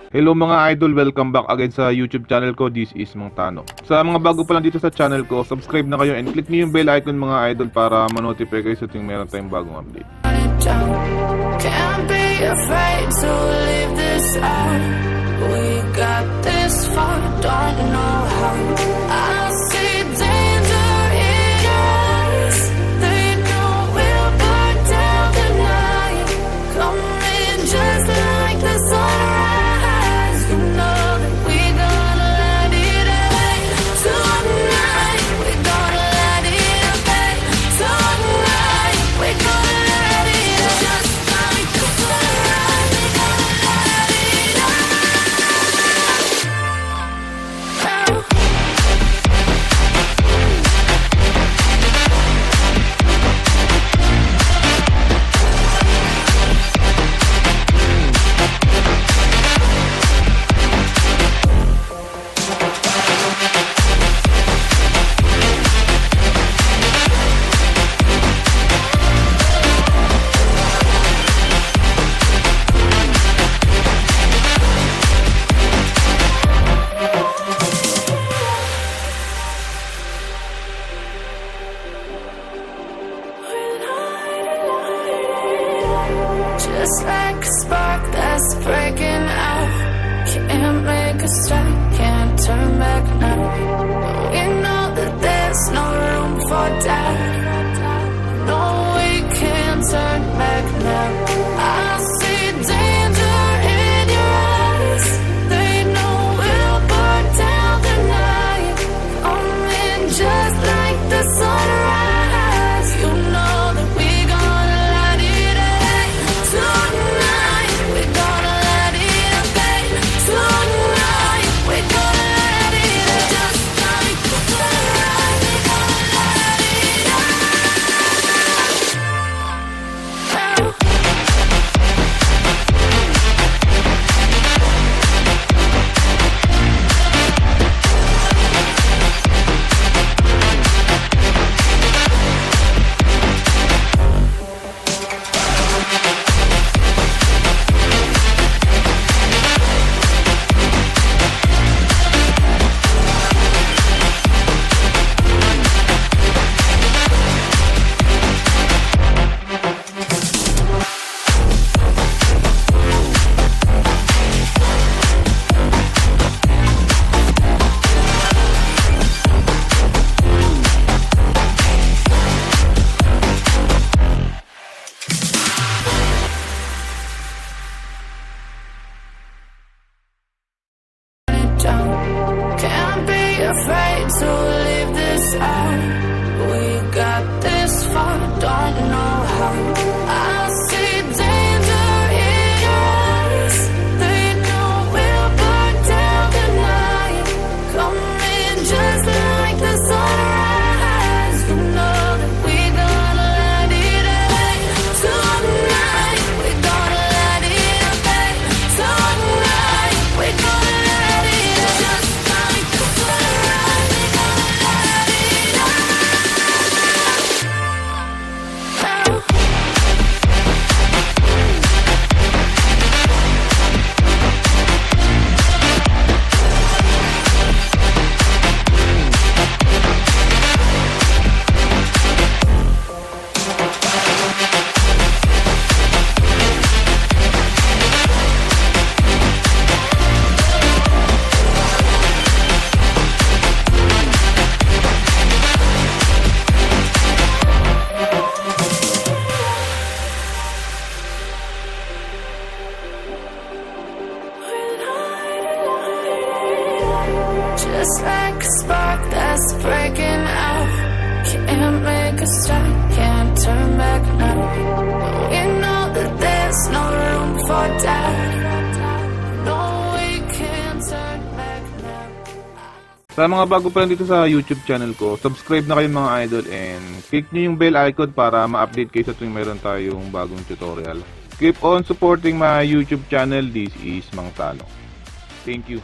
Hello mga idol, welcome back again sa YouTube channel ko. This is Mang Tano. Sa mga bago pa lang dito sa channel ko, subscribe na kayo and click niyo yung bell icon mga idol para ma-notify kayo sa tuwing meron tayong bagong update. Can't be afraid to leave this out. We got this far, don't know how. I see danger in your eyes. They know we'll burn down the night. Coming just like the sunrise. You know that we gonna let it away. Tonight we gonna let it away. Tonight we gonna let it away. Just like the sunrise, we gonna let it away. Just like a spark that's breaking out. Can't make a stop, can't turn back now. We know that there's no room for doubt. No, we can't turn back now. I see danger in your eyes. They know we'll burn down the night. Coming just like the sunrise. You know that we gonna let it away. Tonight we gonna let it away. Tonight we gonna let it away. Just like the sunrise, we gonna let it away. Can't be afraid to leave this out. We got this far, don't know how. I see danger in your eyes. They know we'll burn down the night. Coming just like the sunrise. You know that we gonna let it away. Tonight we gonna let it away. Tonight we gonna let it away. Just like the sunrise, we gonna let it away. Just like a spark that's breaking out. Can't make a stop, can't turn back now. We know that there's no room for doubt. No, we can't turn back now. Sa mga bago pa lang dito sa YouTube channel ko, subscribe na kayo mga idol and click niyo yung bell icon para ma-update kayo sa tuwing meron tayong bagong tutorial. Keep on supporting my YouTube channel. This is Mang Tano. Thank you.